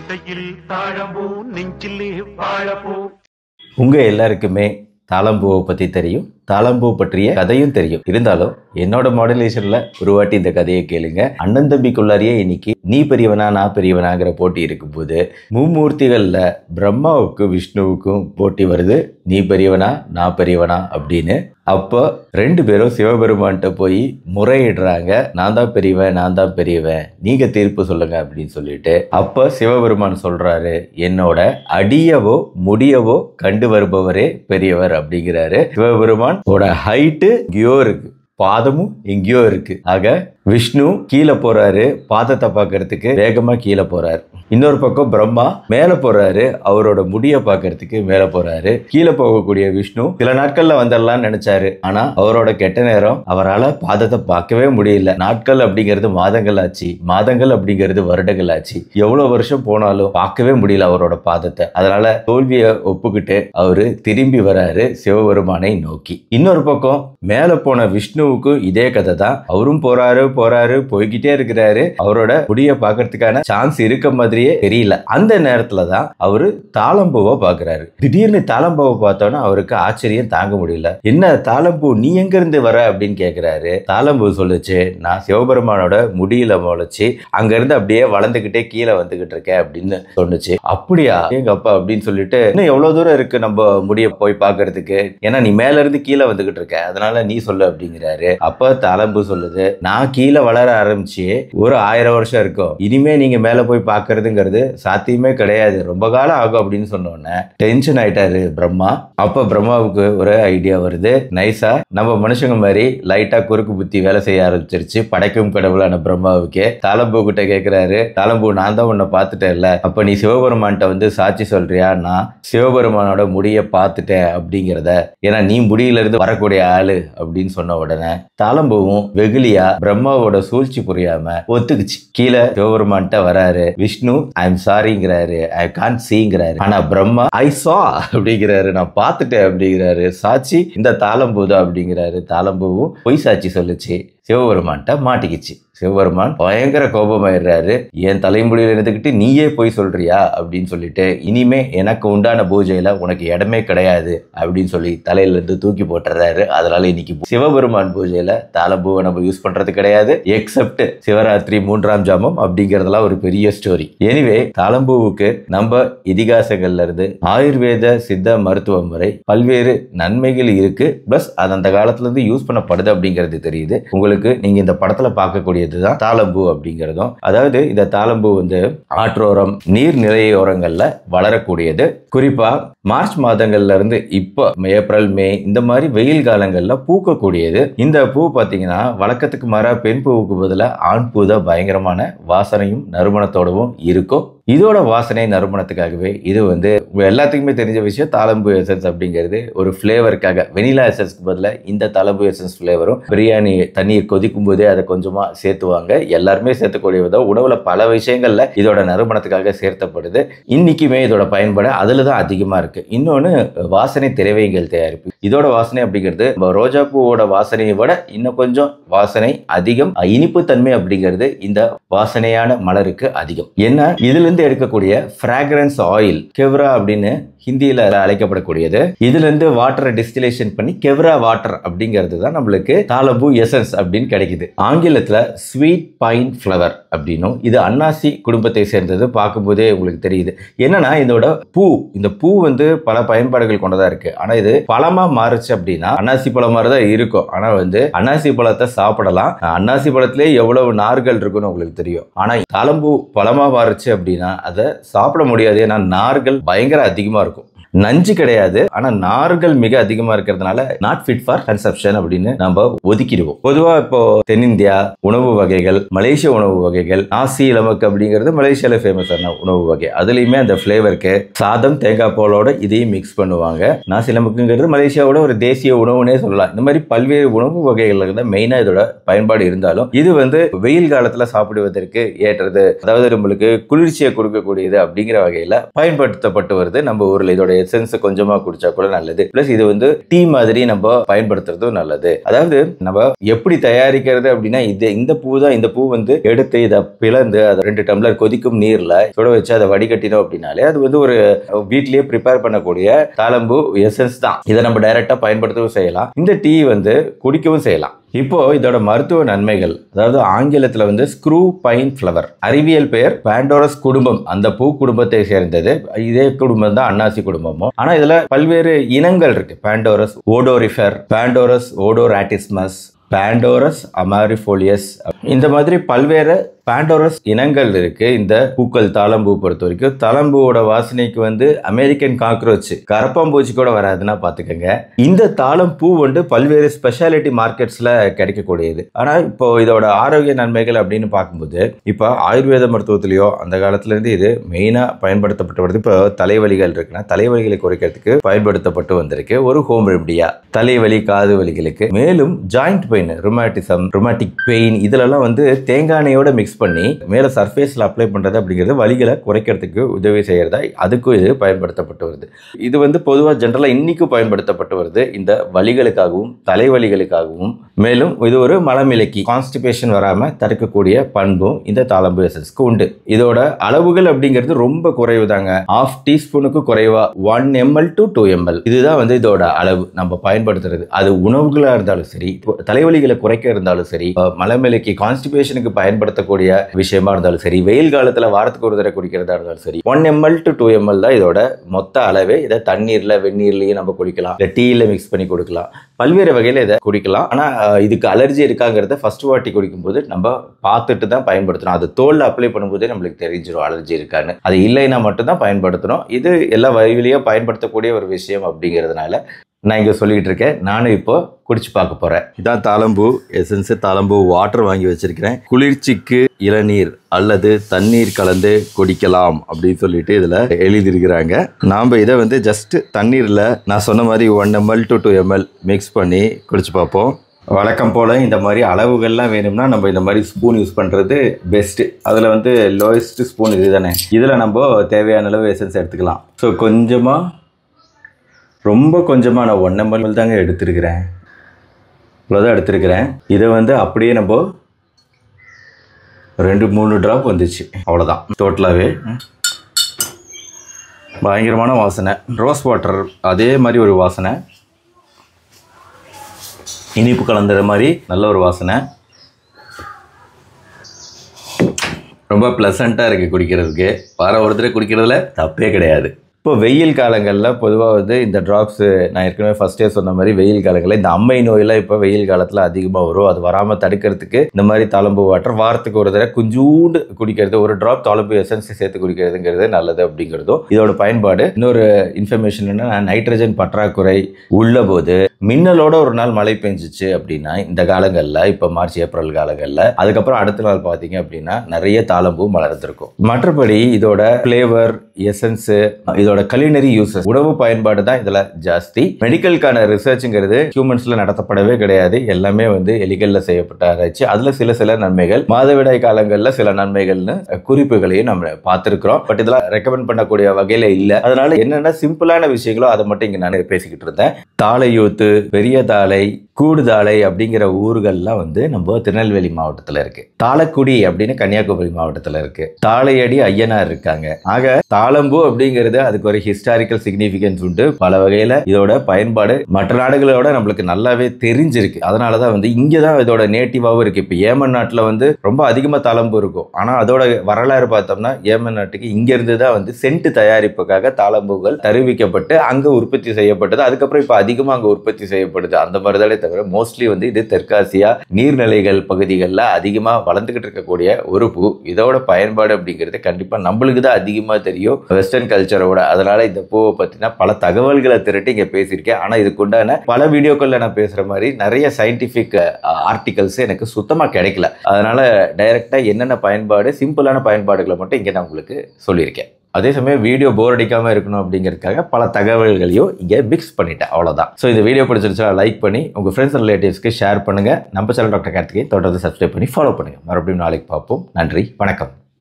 தொண்டையில் தாழம்பூ நெஞ்சிலே வாழப்பூ. உங்க எல்லாருக்குமே தாளம்பூவை பத்தி தெரியும், தாளம்பூ பற்றிய கதையும் தெரியும். இருந்தாலும் என்னோட மாடுலேஷன்ல ஒரு வாட்டி இந்த கதையை கேளுங்க. அண்ணன் தம்பிக்குள்ளாரியே இன்னைக்கு நீ பெரியவனா நான் பெரியவனாங்கிற போட்டி இருக்கும்போது மும்மூர்த்திகள்ல பிரம்மாவுக்கும் விஷ்ணுவுக்கும் போட்டி வருது, நீ பெரியவனா நான் பெரியவனா அப்படின்னு. அப்போ ரெண்டு பேரும் சிவபெருமான்கிட்ட போய் முறையிடுறாங்க, நான் தான் பெரியவன் நான் தான் பெரியவன், நீங்க தீர்ப்பு சொல்லுங்க அப்படின்னு சொல்லிட்டு. அப்ப சிவபெருமான் சொல்றாரு, என்னோட அடியவோ முடியவோ கண்டு வருபவரே பெரியவர் அப்படிங்கிறாரு. சிவபெருமான் ஹைட்டு எங்கேயோ இருக்கு, பாதமும் எங்கேயோ இருக்கு. ஆக விஷ்ணு கீழே போறாரு, பாதத்தை பார்க்கறதுக்கு வேகமா கீழே போறாரு. இன்னொரு பக்கம் பிரம்மா மேல போறாரு, அவரோட முடிய பார்க்கறதுக்கு மேல போறாரு. கீழே போகக்கூடிய விஷ்ணு சில நாட்கள்ல வந்துடலாம்னு நினைச்சாரு. ஆனா அவரோட கெட்ட நேரம், அவரால் பாதத்தை பார்க்கவே முடியல. நாட்கள் அப்படிங்கிறது மாதங்கள் ஆச்சு, மாதங்கள் அப்படிங்கிறது வருடங்கள் ஆச்சு. எவ்வளவு வருஷம் போனாலும் பார்க்கவே முடியல அவரோட பாதத்தை. அதனால தோல்வியை ஒப்புக்கிட்டு அவரு திரும்பி வராரு சிவபெருமானை நோக்கி. இன்னொரு பக்கம் மேல போன விஷ்ணுவுக்கும் இதே கதை தான். அவரும் போறாரு போய்கிட்டே இருக்கிறாரு. அவரோட முடிய பார்க்கறதுக்கான சான்ஸ் இருக்க மாதிரியே தெரியல. அந்த நேரத்துல தான் அவரு தாளம்பூவை பாக்குறாரு. திடீர்னு தாளம்பூவை பார்த்தோன்னா அவருக்கு ஆச்சரியம் தாங்க முடியல. என்ன தாளம்பூ, நீ எங்க இருந்து வர அப்படின்னு கேக்குறாரு. தாளம்பூ சொல்லுச்சு, நான் சிவபெருமானோட முடியில முளைச்சு அங்க இருந்து அப்படியே வளர்ந்துகிட்டே கீழே வந்துகிட்டு இருக்கேன் அப்படின்னு சொன்னுச்சு. அப்படியா எங்க அப்பா அப்படின்னு சொல்லிட்டு, இன்னும் எவ்வளவு தூரம் இருக்கு நம்ம முடிய போய் பாக்குறதுக்கு, ஏன்னா நீ மேல இருந்து கீழே வந்துகிட்டு இருக்க, அதனால நீ சொல்லு அப்படிங்கிறாரு. அப்ப தாளம்பூ சொல்லுது, நான் கீழே வளர ஆரம்பிச்சு ஒரு 1000 வருஷம் இருக்கும், இனிமே நீங்க மேல போய் பாக்குறதுங்கிறது சாத்தியமே கிடையாது, ரொம்ப காலம் ஆகும் அப்படின்னு சொன்னோன்னே டென்ஷன் ஆயிட்டாரு பிரம்மா. அப்ப பிரம்மாவுக்கு ஒரு ஐடியா வருது, நைஸா நம்ம மனுஷங்க மாதிரி லைட்டா குறுக்கு புத்தி வேலை செய்ய ஆரம்பிச்சிருச்சு. படைக்கும் கடவுளான பிரம்மாவுக்கு தாளம்பூ கிட்ட கேட்கிறாரு, தாளம்பூ நான் தான் உன்னை பார்த்துட்டேன்ல, அப்ப நீ சிவபெருமான்கிட்ட வந்து சாட்சி சொல்றியா, நான் சிவபெருமானோட முடிய பார்த்துட்டேன் அப்படிங்கிறத, ஏன்னா நீ முடியில இருந்து வரக்கூடிய ஆளு அப்படின்னு சொன்ன உடனே தாளம்பூவும் வெகுலியா பிரம்மாவோட சூழ்ச்சி புரியாம ஒத்துக்குச்சு. கீழே சிவபெருமான்கிட்ட வராரு. விஷ்ணு ஐ எம் சாரிங்கிறாரு, ஐ கான்ட் சீங்கிறாரு. ஆனா பிரம்மா ஐ சா அப்படிங்கிறாரு, நான் பார்த்துட்டேன் அப்படிங்கிறாரு. சாட்சி இந்த தாளம்பூ தான் அப்படிங்கிறாரு. தாளம்பூவும் பொய் சாட்சி சொல்லுச்சு, சிவபெருமான்கிட்ட மாட்டிக்கிச்சு. சிவபெருமான் பயங்கர கோபமாயிடுறாரு, என் தலைமுடியில இருந்துகிட்டு நீயே போய் சொல்றியா அப்படின்னு சொல்லிட்டு, இனிமே எனக்கு உண்டான பூஜையில உனக்கு இடமே கிடையாது அப்படின்னு சொல்லி தலையில இருந்து தூக்கி போட்டுறாரு. அதனால இன்னைக்கு சிவபெருமான் பூஜையில தாளம்பூவை நம்ம யூஸ் பண்றது கிடையாது, எக்ஸப்ட் சிவராத்திரி 3ஆம் ஜாமம் அப்படிங்கறதெல்லாம் ஒரு பெரிய ஸ்டோரி. எனிவே தாளம்பூவுக்கு நம்ம இதிகாசங்கள்ல இருந்து ஆயுர்வேத சித்த மருத்துவ முறை பல்வேறு நன்மைகள் இருக்கு, பிளஸ் அது அந்த காலத்துல இருந்து யூஸ் பண்ணப்படுது அப்படிங்கிறது தெரியுது உங்களுக்கு. நீங்க இந்த படத்துல பார்க்கக்கூடியதுதான் தாளம்பூ அப்படிங்கிறதும். அதாவது இந்த தாளம்பூ வந்து ஆற்றோரம் நீர்நிலையோரங்கள்ல வளரக்கூடியது. குறிப்பா மார்ச் மாதங்கள்ல இருந்து இப்போ ஏப்ரல் மே இந்த மாதிரி வெயில் காலங்கள்ல பூக்கக்கூடியது. இந்த பூ பாத்தீங்கன்னா வழக்கத்துக்கு மாறா பெண் பூவுக்கு பதிலா ஆண் பூ தான் பயங்கரமான வாசனையும் நறுமணத்தோடவும் இருக்கும். இதோட வாசனை நறுமணத்துக்காகவே இது வந்து எல்லாத்துக்குமே தெரிஞ்ச விஷயம், தாளம்பூ எசன்ஸ் அப்படிங்கிறது ஒரு ஃபிளேவருக்காக வெனிலா எசன்ஸ்க்கு பதிலாக இந்த தாளம்பூ எசன்ஸ் ஃபிளேவரும் பிரியாணி தண்ணீர் கொதிக்கும் போதே அதை கொஞ்சமா சேர்த்துவாங்க. எல்லாருமே சேர்த்துக்கூடியதோ உணவுல பல விஷயங்கள்ல இதோட நறுமணத்துக்காக சேர்த்தப்படுது. இன்னைக்குமே இதோட பயன்பாடு அதுல தான் அதிகமா இருக்கு. இன்னொன்னு வாசனை திரவியங்கள் தயாரிப்பு. இதோட வாசனை அப்படிங்கிறது ரோஜா பூவோட வாசனையை விட இன்னும் கொஞ்சம் வாசனை அதிகம், இனிப்பு தன்மை அப்படிங்கிறது இந்த வாசனையான மலருக்கு அதிகம். என்ன இதுல இருந்து எடுக்கக்கூடிய ஃப்ராக்ரன்ஸ் ஆயில் கெவ்ரா அப்படின்னு ஹிந்தியில அழைக்கப்படக்கூடியது. இதுல இருந்து வாட்டரை டிஸ்டிலேஷன் பண்ணி கெவ்ரா வாட்டர் அப்படிங்கிறது தான் நம்மளுக்கு தாளம்பூ எசன்ஸ் அப்படின்னு கிடைக்குது. ஆங்கிலத்துல ஸ்வீட் பைன் ஃப்ளவர் அப்படின்னும், இது அன்னாசி குடும்பத்தை சேர்ந்தது. பார்க்கும்போதே உங்களுக்கு தெரியுது. என்னன்னா இதோட பூ, இந்த பூ வந்து பல பயன்பாடுகள் கொண்டதா இருக்கு. ஆனா இது பழமா மாறுச்சு அப்படின்னா அன்னாசி பழம் மாதிரி தான் இருக்கும். ஆனா வந்து அன்னாசி பழத்தை சாப்பிடலாம், அன்னாசி பழத்திலே எவ்வளவு நார்கள் இருக்குன்னு உங்களுக்கு தெரியும். ஆனா தாளம்பூ பழமா மாறுச்சு அப்படின்னா அதை சாப்பிட முடியாது, ஏன்னா நார்கள் பயங்கர அதிகமா இருக்கும். நஞ்சு கிடையாது, ஆனா நார்கள் மிக அதிகமா இருக்கிறதுனால நாட் ஃபிட் ஃபார் கன்சப்ஷன் அப்படின்னு நம்ம ஒதுக்கிடுவோம். பொதுவா இப்போ தென்னிந்தியா உணவு வகைகள், மலேசிய உணவு வகைகள், நாசி லமக் அப்படிங்கிறது மலேசியால ஃபேமஸான உணவு வகை. அதுலயுமே அந்த ஃபிளேவருக்கு சாதம் தேங்காய் பாலோட இதையும் மிக்ஸ் பண்ணுவாங்க. நாசி லமக்குங்கிறது மலேசியாவோட ஒரு தேசிய உணவுனே சொல்லலாம். இந்த மாதிரி பல்வேறு உணவு வகைகள் தான் மெயினா இதோட பயன்பாடு இருந்தாலும் இது வந்து வெயில் காலத்துல சாப்பிடுவதற்கு ஏற்றது, அதாவது நம்மளுக்கு குளிர்ச்சியை கொடுக்கக்கூடியது அப்படிங்கிற வகையில பயன்படுத்தப்பட்டு வருது நம்ம ஊர்ல இதோட எசன்ஸ் கொஞ்சமா குடிச்சா கூட நல்லது. பிளஸ் இது வந்து டீ மாதிரி நம்ம பயன்படுத்துறதும் நல்லது. அதாவது நம்ம எப்படி தயாரிக்கிறது அப்படின்னா, இந்த பூ தான், இந்த பூ வந்து எடுத்து இதை பிளந்து அதை 2 டம்ளர் கொதிக்கும் நீர்ல சுட வச்சு அதை வடிகட்டினோம் அப்படின்னாலே அது வந்து ஒரு வீட்லயே ப்ரிப்பேர் பண்ணக்கூடிய தாழம்பூ எசன்ஸ் தான். இதை நம்ம டைரக்டா பயன்படுத்தவும் செய்யலாம், இந்த டீ வந்து குடிக்கவும் செய்யலாம். இப்போ இதோட மருத்துவ நன்மைகள், அதாவது ஆங்கிலத்துல வந்து ஸ்க்ரூ பைன் ஃப்ளவர், அறிவியல் பெயர் பாண்டோரஸ் குடும்பம், அந்த பூ குடும்பத்தை சேர்ந்தது. இதே குடும்பம் தான் அன்னாசி குடும்பமும். ஆனா இதுல பல்வேறு இனங்கள் இருக்கு. பாண்டோரஸ் ஓடோரிஃபர், பாண்டோரஸ் ஓடோராட்டிஸ்மஸ், பாண்டோரஸ் அமாரிஃபோலியஸ், இந்த மாதிரி பல்வேறு பாண்டோரஸ் இனங்கள் இருக்கு. இந்த பூக்கள் தாழம்பூ பொறுத்த வரைக்கும் தாழம்பூவோட வாசனைக்கு வந்து அமெரிக்கன் காக்ரோச், கரப்பாம்பூச்சி கூட வராதுன்னா பாத்துக்கோங்க. இந்த தாழம்பூ வந்து பல்வேறு ஸ்பெஷாலிட்டி மார்க்கெட்ஸ்ல கிடைக்கக்கூடியது. ஆனா இப்போ இதோட ஆரோக்கிய நன்மைகள் அப்படின்னு பார்க்கும்போது, இப்போ ஆயுர்வேத மருத்துவத்திலேயோ அந்த காலத்துல இருந்து இது மெயினா பயன்படுத்தப்பட்டு வருது. இப்போ தலைவலிகள் இருக்குன்னா தலைவலிகளை குறைக்கிறதுக்கு பயன்படுத்தப்பட்டு வந்திருக்கு ஒரு ஹோம் ரெமடியா, தலைவலி காது வலிகளுக்கு. மேலும் ஜாயிண்ட் பெயின், ருமேட்டிசம், ருமேட்டிக் பெயின், இதுலலாம் வந்து தேங்காய் எண்ணெயோட மிக்ஸ் பண்ணி மேல சர்ஃபேஸ்ல அப்ளை பண்றது அப்படிங்கிறது வலிகளை குறைக்கிறதுக்கு உதவி செய்யறதா அதுக்கும் இது பயன்படுத்தப்பட்டு வருது. இது வந்து பொதுவாக ஜென்ரலா இன்னைக்கும் பயன்படுத்தப்பட்டு வருது இந்த வலிகளுக்காகவும் தலைவலிகளுக்காகவும். மேலும் இது ஒரு மலமிளக்கி, கான்ஸ்டிபேஷன் வராம தடுக்கக்கூடிய பண்பும் இந்த தாழம்பூ எசன்ஸ்க்கு உண்டு. இதோட அளவுகள் அப்படிங்கிறது ரொம்ப குறைவு தாங்க, 1/2 டீஸ்பூனுக்கு குறைவா 1 ml to 2 ml, இதுதான் வந்து இதோட அளவு நம்ம பயன்படுத்துறது. அது உணவுகளா இருந்தாலும் சரி, தலைவலிகளை குறைக்க இருந்தாலும் சரி, மலமிளக்கி கான்ஸ்டிபேஷனுக்கு பயன்படுத்தக்கூடிய விஷயமா இருந்தாலும் சரி, வெயில் காலத்துல வாரத்துக்கு ஒரு தடவை குடிக்கிறதா இருந்தாலும் சரி, 1 ml to 2 ml தான் இதோட மொத்த அளவே. இதை தண்ணீர்ல வெந்நீர்லயும் நம்ம குடிக்கலாம், இல்ல டீல மிக்ஸ் பண்ணி கொடுக்கலாம், பல்வேறு வகையில இதை குடிக்கலாம். ஆனா இதுக்கு அலர்ஜி இருக்காங்கிறத ஃபர்ஸ்ட் வாட்டி குடிக்கும்போது நம்ம பார்த்துட்டு தான் பயன்படுத்தணும். அது தோல்ல அப்ளை பண்ணும்போதே நம்மளுக்கு தெரிஞ்சிடும் அலர்ஜி இருக்கான்னு. அது இல்லைன்னா மட்டும்தான் பயன்படுத்தணும். இது எல்லா வகையிலையும் பயன்படுத்தக்கூடிய ஒரு விஷயம் அப்படிங்கிறதுனால நான் இங்கே சொல்லிட்டு இருக்கேன். நானும் இப்போ குடிச்சு பார்க்க போறேன். இதான் தாழம்பூ எசன்ஸ், தாழம்பூ வாட்டர் வாங்கி வச்சிருக்கிறேன். குளிர்ச்சிக்கு இளநீர் அல்லது தண்ணீர் கலந்து குடிக்கலாம் அப்படின்னு சொல்லிட்டு இதுல எழுதியிருக்கிறாங்க. நாம இதை வந்து ஜஸ்ட் தண்ணீர்ல நான் சொன்ன மாதிரி 1 ml to 2 ml மிக்ஸ் பண்ணி குடிச்சு பார்ப்போம். வழக்கம் போல் இந்த மாதிரி அளவுகள்லாம் வேணும்னா நம்ம இந்த மாதிரி ஸ்பூன் யூஸ் பண்ணுறது பெஸ்ட்டு. அதில் வந்து லோயஸ்ட் ஸ்பூன் இது தானே. இதில் நம்ம தேவையான அளவு எசன்ஸ் எடுத்துக்கலாம். ஸோ கொஞ்சமாக, ரொம்ப கொஞ்சமாக, நான் 1 ml தாங்க எடுத்துருக்கிறேன், இவ்வளோதான் எடுத்துருக்கிறேன். இதை வந்து அப்படியே நம்ம 2-3 ட்ராப் வந்துச்சு, அவ்வளோதான். டோட்டலாகவே பயங்கரமான வாசனை. ரோஸ் வாட்டர் அதே மாதிரி ஒரு வாசனை, இனிப்பு கலந்துற மாதிரி நல்ல ஒரு வாசனை. ரொம்ப ப்ளசண்ட்டாக இருக்குது குடிக்கிறதுக்கு. வாரம் ஒரு தடவை குடிக்கிறதுல தப்பே கிடையாது. இப்போ வெயில் காலங்களில் பொதுவாக வந்து இந்த ட்ராப்ஸு, நான் ஏற்கனவே ஃபஸ்ட்டே சொன்ன மாதிரி வெயில் காலங்களில் இந்த அம்மை நோயெல்லாம் இப்போ வெயில் காலத்தில் அதிகமாக வரும். அது வராமல் தடுக்கிறதுக்கு இந்த மாதிரி தாழம்பூ வாட்டர் வாரத்துக்கு ஒரு தடவை கொஞ்சூண்டு குடிக்கிறது, ஒரு ட்ராப் தாழம்பூ எசன்ஸ் சேர்த்து குடிக்கிறதுங்கிறது நல்லது அப்படிங்கிறதும் இதோட பயன்பாடு. இன்னொரு இன்ஃபர்மேஷன் என்னன்னா, நைட்ரஜன் பற்றாக்குறை உள்ள போது மின்னலோட ஒரு நாள் மழை பெஞ்சிச்சு அப்படின்னா இந்த காலங்களில், இப்போ மார்ச் ஏப்ரல் காலங்களில், அதுக்கப்புறம் அடுத்த நாள் பார்த்தீங்க அப்படின்னா நிறைய தாழம்பூ மலர்ந்திருக்கும். மற்றபடி இதோட ஃப்ளேவர், எசன்ஸு, இதோட கலினரி யூசஸ், உணவு பயன்பாடு தான் இதுல ஜாஸ்தி. மெடிக்கலுக்கான ரிசர்ச்ங்கிறது ஹியூமன்ஸ்ல நடத்தப்படவே கிடையாது. எல்லாமே வந்து எலிகள்ல செய்யப்பட்ட ஆராய்ச்சி. அதுல சில நன்மைகள், மாதவிடாய் காலங்கள்ல சில நன்மைகள்னு குறிப்புகளையும் நம்ம பார்த்திருக்கிறோம். பட் இதெல்லாம் ரெக்கமெண்ட் பண்ணக்கூடிய வகையில இல்ல. அதனால என்னென்ன சிம்பிளான விஷயங்களோ அதை மட்டும் இங்க நான் பேசிக்கிட்டு இருந்தேன். தாழையூத்து, பெரிய தாழை, கூடுதாழை அப்படிங்கிற ஊர்கள்லாம் வந்து நம்ம திருநெல்வேலி மாவட்டத்தில் இருக்கு. தாளக்குடி அப்படின்னு கன்னியாகுமரி மாவட்டத்தில் இருக்கு. தாழையடி ஐயனார் இருக்காங்க. ஆக தாழம்பூ அப்படிங்கிறது அதுக்கு ஒரு ஹிஸ்டாரிக்கல் சிக்னிஃபிகன்ஸ் உண்டு. பல வகையில இதோட பயன்பாடு மற்ற நாடுகளோட நம்மளுக்கு நல்லாவே தெரிஞ்சிருக்கு. அதனாலதான் வந்து இங்கதான் இதோட நேட்டிவாவும் இருக்கு. இப்ப ஏமன் நாட்டுல வந்து ரொம்ப அதிகமா தாழம்பூ இருக்கும். ஆனா அதோட வரலாறு பார்த்தோம்னா ஏமன் நாட்டுக்கு இங்க இருந்து தான் வந்து சென்ட் தயாரிப்புக்காக தாழம்பூகள் தருவிக்கப்பட்டு அங்க உற்பத்தி செய்யப்பட்டது. அதுக்கப்புறம் இப்ப அதிகமா அங்க உற்பத்தி செய்யப்படுது. அந்த மாதிரிதானே தவிர மோஸ்ட்லி வந்து இது தெற்காசியா நீர்நிலைகள் பகுதிகளில் அதிகமா வளர்ந்துகிட்டு இருக்கக்கூடிய ஒரு பூ. இதோட பயன்பாடு அப்படிங்கிறது கண்டிப்பா நம்மளுக்கு தான் அதிகமா தெரியும் வெஸ்டர்ன் கல்ச்சரோட. அதனால இந்த பூவை பத்தினா பல தகவல்களை திரட்டி இங்க பேசியிருக்கேன். ஆனா இதுக்குண்டான பல வீடியோக்கள்ல நான் பேசுற மாதிரி நிறைய சயின்டிபிக் ஆர்டிகல்ஸ் எனக்கு சுத்தமா கிடைக்கல. அதனால டைரக்டா என்னென்ன பயன்பாடு, சிம்பிளான பயன்பாடுகளை மட்டும் இங்க நான் உங்களுக்கு சொல்லியிருக்கேன். அதே சமயம் வீடியோ போர் அடிக்காம இருக்கணும் அப்படிங்கிறதுக்காக பல தகவல்களையும் இங்கே மிக்ஸ் பண்ணிட்டேன், அவ்வளோதான். ஸோ இந்த வீடியோ பிடிச்சிருச்சா லைக் பண்ணி உங்கள் ஃப்ரெண்ட்ஸ் ரிலேட்டிவ்ஸ்க்கு ஷேர் பண்ணுங்க. நம்ம சேனல் டாக்டர் கார்த்திகை தொடர்ந்து சப்ஸ்கிரைப் பண்ணி ஃபாலோ பண்ணுங்க. மறுபடியும் நாளைக்கு பார்ப்போம். நன்றி, வணக்கம்.